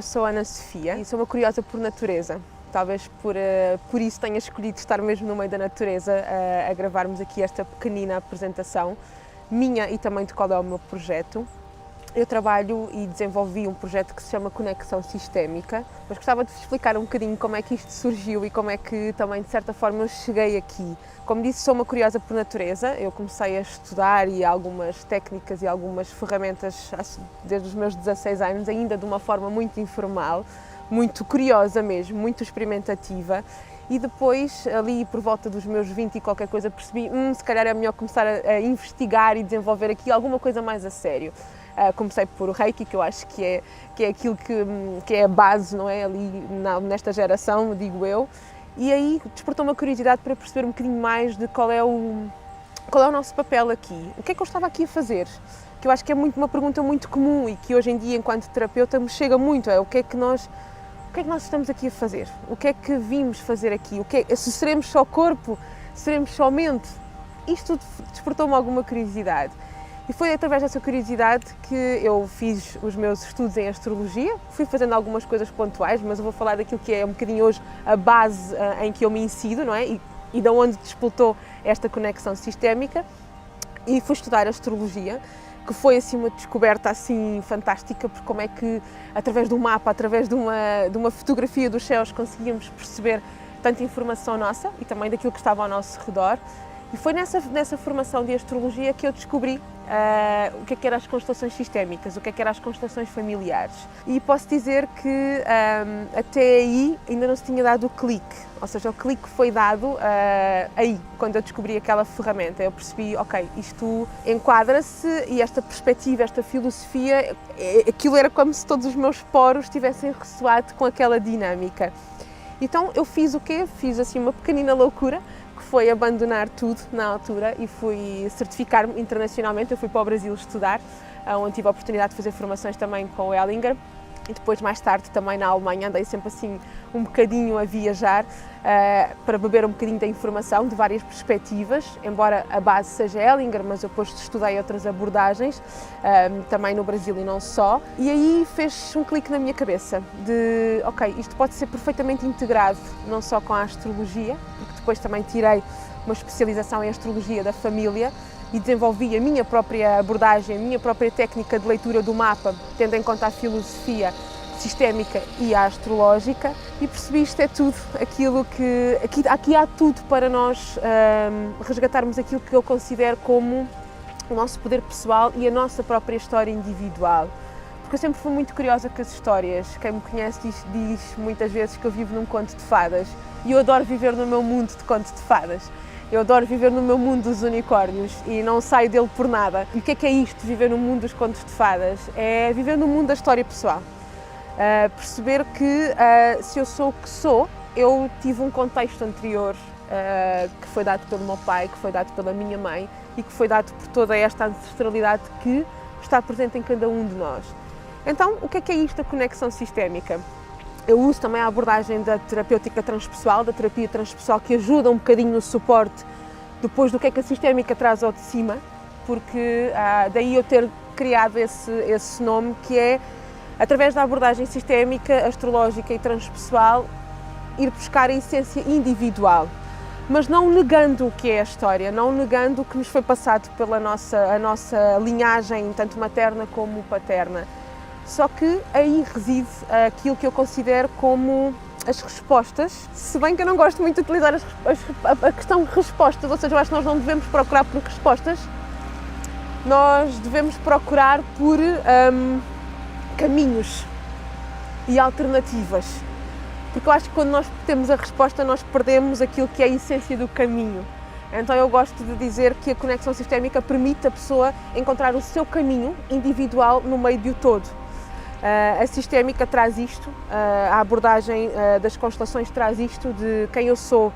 eu sou Ana Sofia e sou uma curiosa por natureza. Talvez por isso tenha escolhido estar mesmo no meio da natureza a gravarmos aqui esta pequenina apresentação minha e também de qual é o meu projeto. Eu trabalho e desenvolvi um projeto que se chama Conexão Sistémica, mas gostava de vos explicar um bocadinho como é que isto surgiu e como é que também, de certa forma, eu cheguei aqui. Como disse, sou uma curiosa por natureza, eu comecei a estudar e algumas técnicas e algumas ferramentas desde os meus 16 anos, ainda de uma forma muito informal, muito curiosa mesmo, muito experimentativa. E depois, ali por volta dos meus 20 e qualquer coisa, percebi se calhar é melhor começar a investigar e desenvolver aqui alguma coisa mais a sério. Comecei por o Reiki, que eu acho que é aquilo que é a base, não é? Ali nesta geração, digo eu. E aí despertou uma curiosidade para perceber um bocadinho mais de qual é o nosso papel aqui. O que é que eu estava aqui a fazer? Que eu acho que é uma pergunta muito comum e que hoje em dia, enquanto terapeuta, me chega muito. O que é que nós estamos aqui a fazer? O que é que vimos fazer aqui? Se seremos só corpo? Seremos só mente? Isto despertou-me alguma curiosidade. E foi através dessa curiosidade que eu fiz os meus estudos em astrologia. Fui fazendo algumas coisas pontuais, mas eu vou falar daquilo que é um bocadinho hoje a base em que eu me incido, não é? E de onde despoltou esta conexão sistémica. E fui estudar astrologia, que foi assim uma descoberta assim fantástica, porque como é que através do mapa, através de uma fotografia dos céus conseguíamos perceber tanta informação nossa e também daquilo que estava ao nosso redor. E foi nessa formação de astrologia que eu descobri o que eram as constelações sistémicas, o que eram as constelações familiares. E posso dizer que até aí ainda não se tinha dado o clique, ou seja, o clique foi dado aí, quando eu descobri aquela ferramenta. Eu percebi, ok, isto enquadra-se e esta perspectiva, esta filosofia, aquilo era como se todos os meus poros tivessem ressoado com aquela dinâmica. Então eu fiz o quê? Fiz assim uma pequenina loucura, que foi abandonar tudo na altura e fui certificar-me internacionalmente. Eu fui para o Brasil estudar, onde tive a oportunidade de fazer formações também com o Hellinger e depois mais tarde também na Alemanha. Andei sempre assim um bocadinho a viajar para beber um bocadinho da informação de várias perspectivas, embora a base seja Hellinger, mas eu depois estudei outras abordagens também no Brasil e não só. E aí fez um clique na minha cabeça de, ok, isto pode ser perfeitamente integrado não só com a astrologia, porque depois também tirei uma especialização em astrologia da família e desenvolvi a minha própria abordagem, a minha própria técnica de leitura do mapa, tendo em conta a filosofia sistémica e a astrológica, e percebi isto é tudo, aquilo que aqui há tudo para nós resgatarmos aquilo que eu considero como o nosso poder pessoal e a nossa própria história individual. Porque eu sempre fui muito curiosa com as histórias. Quem me conhece diz muitas vezes que eu vivo num conto de fadas e eu adoro viver no meu mundo de conto de fadas. Eu adoro viver no meu mundo dos unicórnios e não saio dele por nada. E o que é isto, viver no mundo dos contos de fadas? É viver no mundo da história pessoal. Perceber que se eu sou o que sou, eu tive um contexto anterior que foi dado pelo meu pai, que foi dado pela minha mãe e que foi dado por toda esta ancestralidade que está presente em cada um de nós. Então, o que é isto, a conexão sistémica? Eu uso também a abordagem da terapêutica transpessoal, da terapia transpessoal, que ajuda um bocadinho no suporte depois do que a sistémica traz ao de cima, porque daí eu ter criado esse nome, que é, através da abordagem sistémica, astrológica e transpessoal, ir buscar a essência individual, mas não negando o que é a história, não negando o que nos foi passado pela a nossa linhagem, tanto materna como paterna. Só que aí reside aquilo que eu considero como as respostas, se bem que eu não gosto muito de utilizar a questão respostas, ou seja, eu acho que nós não devemos procurar por respostas, nós devemos procurar por caminhos e alternativas, porque eu acho que quando nós temos a resposta nós perdemos aquilo que é a essência do caminho. Então eu gosto de dizer que a conexão sistémica permite a pessoa encontrar o seu caminho individual no meio do todo. A sistémica traz isto, a abordagem das constelações traz isto de quem eu sou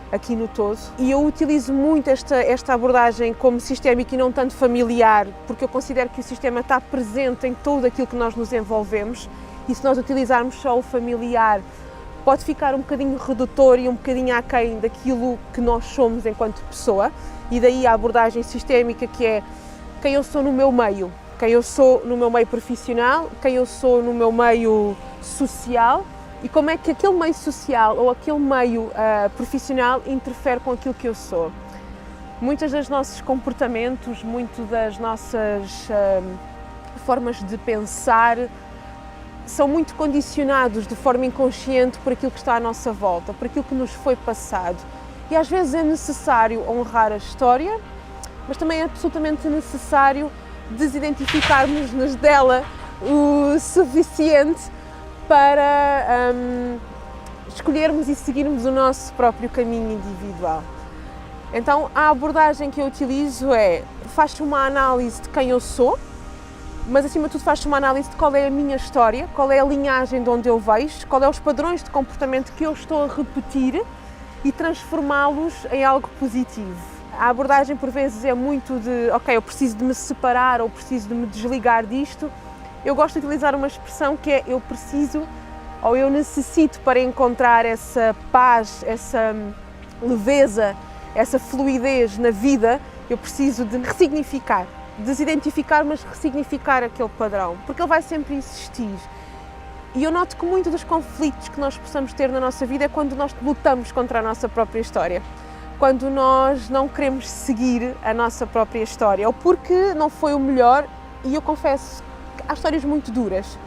aqui no todo, e eu utilizo muito esta abordagem como sistémica e não tanto familiar, porque eu considero que o sistema está presente em tudo aquilo que nós nos envolvemos, e se nós utilizarmos só o familiar pode ficar um bocadinho redutor e um bocadinho aquém daquilo que nós somos enquanto pessoa, e daí a abordagem sistémica, que é quem eu sou no meu meio, quem eu sou no meu meio profissional, quem eu sou no meu meio social e como é que aquele meio social ou aquele meio profissional interfere com aquilo que eu sou. Muitos dos nossos comportamentos, muito das nossas formas de pensar são muito condicionados de forma inconsciente por aquilo que está à nossa volta, por aquilo que nos foi passado. E às vezes é necessário honrar a história, mas também é absolutamente necessário desidentificarmos-nos dela o suficiente para escolhermos e seguirmos o nosso próprio caminho individual. Então, a abordagem que eu utilizo faz uma análise de quem eu sou, mas acima de tudo faz uma análise de qual é a minha história, qual é a linhagem de onde eu vejo, qual é os padrões de comportamento que eu estou a repetir e transformá-los em algo positivo. A abordagem por vezes é muito de, ok, eu preciso de me separar ou preciso de me desligar disto. Eu gosto de utilizar uma expressão que é eu preciso ou eu necessito para encontrar essa paz, essa leveza, essa fluidez na vida, eu preciso de ressignificar. Desidentificar, mas ressignificar aquele padrão, porque ele vai sempre existir. E eu noto que muito dos conflitos que nós possamos ter na nossa vida é quando nós lutamos contra a nossa própria história, quando nós não queremos seguir a nossa própria história, ou porque não foi o melhor, e eu confesso que há histórias muito duras,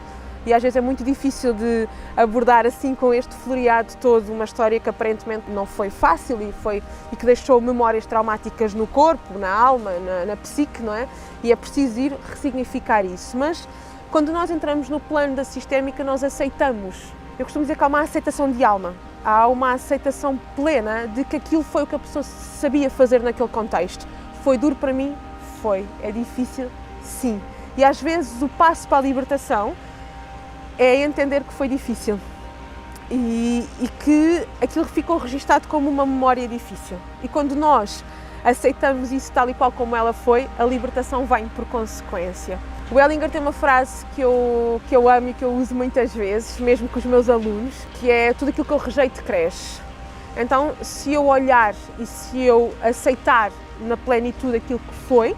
e às vezes é muito difícil de abordar assim com este floreado todo uma história que aparentemente não foi fácil e que deixou memórias traumáticas no corpo, na alma, na psique, não é? E é preciso ir ressignificar isso. Mas quando nós entramos no plano da sistémica, nós aceitamos. Eu costumo dizer que há uma aceitação de alma. Há uma aceitação plena de que aquilo foi o que a pessoa sabia fazer naquele contexto. Foi duro para mim? Foi. É difícil? Sim. E às vezes o passo para a libertação é entender que foi difícil e que aquilo ficou registado como uma memória difícil. E quando nós aceitamos isso tal e qual como ela foi, a libertação vem por consequência. O Hellinger tem uma frase que eu amo e que eu uso muitas vezes, mesmo com os meus alunos, que é tudo aquilo que eu rejeito cresce. Então, se eu olhar e se eu aceitar na plenitude aquilo que foi,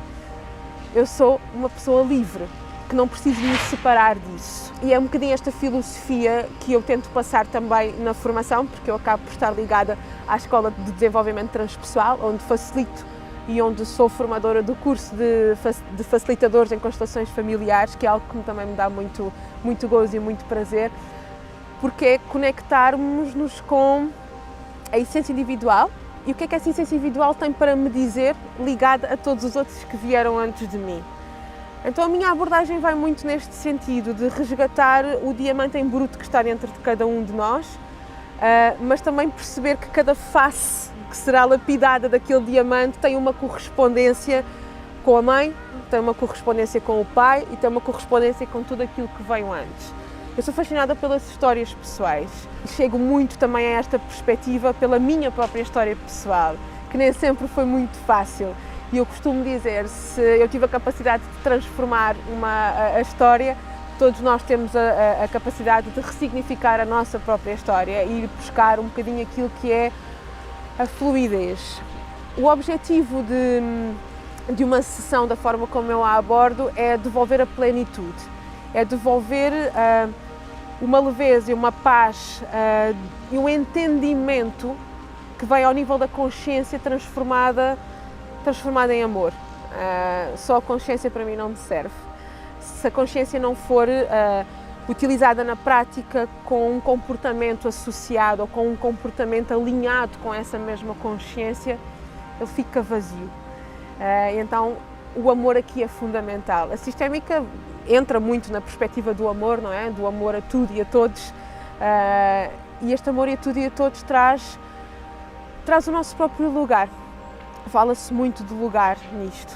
eu sou uma pessoa livre, que não preciso me separar disso. E é um bocadinho esta filosofia que eu tento passar também na formação, porque eu acabo por estar ligada à Escola de Desenvolvimento Transpessoal, onde facilito e onde sou formadora do curso de facilitadores em constelações familiares, que é algo que também me dá muito, muito gozo e muito prazer, porque é conectarmos-nos com a essência individual e o que é que essa essência individual tem para me dizer ligada a todos os outros que vieram antes de mim. Então a minha abordagem vai muito neste sentido, de resgatar o diamante em bruto que está dentro de cada um de nós, mas também perceber que cada face que será lapidada daquele diamante tem uma correspondência com a mãe, tem uma correspondência com o pai e tem uma correspondência com tudo aquilo que veio antes. Eu sou fascinada pelas histórias pessoais e chego muito também a esta perspectiva pela minha própria história pessoal, que nem sempre foi muito fácil. E eu costumo dizer, se eu tive a capacidade de transformar a história, todos nós temos a capacidade de ressignificar a nossa própria história e ir buscar um bocadinho aquilo que é a fluidez. O objetivo de uma sessão, da forma como eu a abordo, é devolver a plenitude, é devolver uma leveza e uma paz e um entendimento que vem ao nível da consciência transformada em amor. Só a consciência para mim não me serve. Se a consciência não for utilizada na prática com um comportamento associado ou com um comportamento alinhado com essa mesma consciência, ele fica vazio. Então, o amor aqui é fundamental. A sistémica entra muito na perspectiva do amor, não é? Do amor a tudo e a todos. E este amor a tudo e a todos traz o nosso próprio lugar. Fala-se muito de lugar nisto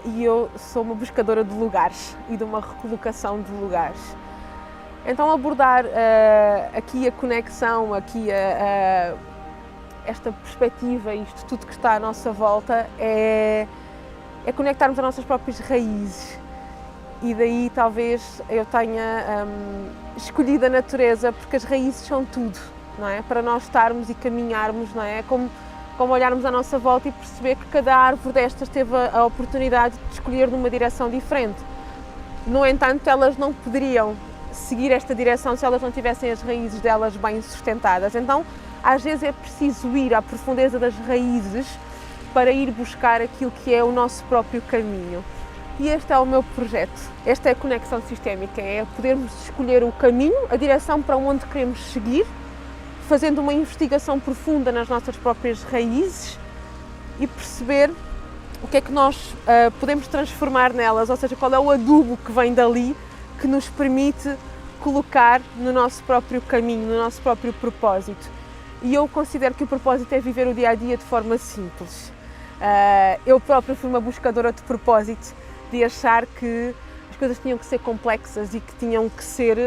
e eu sou uma buscadora de lugares e de uma recolocação de lugares. Então abordar aqui a conexão, aqui esta perspectiva, isto tudo que está à nossa volta, é conectarmos as nossas próprias raízes. E daí talvez eu tenha escolhido a natureza, porque as raízes são tudo, não é? Para nós estarmos e caminharmos, não é? Como olharmos à nossa volta e perceber que cada árvore destas teve a oportunidade de escolher numa direção diferente. No entanto, elas não poderiam seguir esta direção se elas não tivessem as raízes delas bem sustentadas. Então, às vezes é preciso ir à profundeza das raízes para ir buscar aquilo que é o nosso próprio caminho. E este é o meu projeto. Esta é a conexão sistémica, é podermos escolher o caminho, a direção para onde queremos seguir, fazendo uma investigação profunda nas nossas próprias raízes e perceber o que é que nós podemos transformar nelas, ou seja, qual é o adubo que vem dali que nos permite colocar no nosso próprio caminho, no nosso próprio propósito. E eu considero que o propósito é viver o dia-a-dia de forma simples. Eu própria fui uma buscadora de propósito, de achar que as coisas tinham que ser complexas e que tinham que ser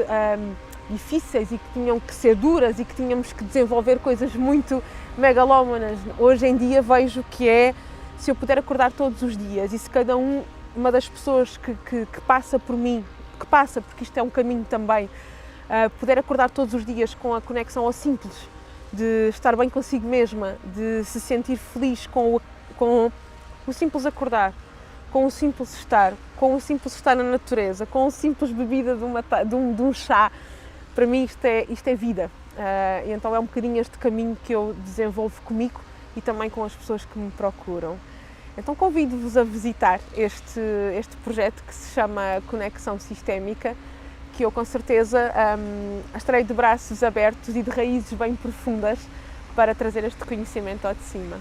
difíceis e que tinham que ser duras e que tínhamos que desenvolver coisas muito megalómanas. Hoje em dia vejo que é, se eu puder acordar todos os dias e se cada uma das pessoas que passa por mim, que passa, porque isto é um caminho também, puder acordar todos os dias com a conexão ao simples, de estar bem consigo mesma, de se sentir feliz com o simples acordar, com o simples estar na natureza, com a simples bebida de um chá, para mim isto é vida. E então é um bocadinho este caminho que eu desenvolvo comigo e também com as pessoas que me procuram. Então convido-vos a visitar este projeto que se chama Conexão Sistémica, que eu com certeza estarei de braços abertos e de raízes bem profundas para trazer este conhecimento ao de cima.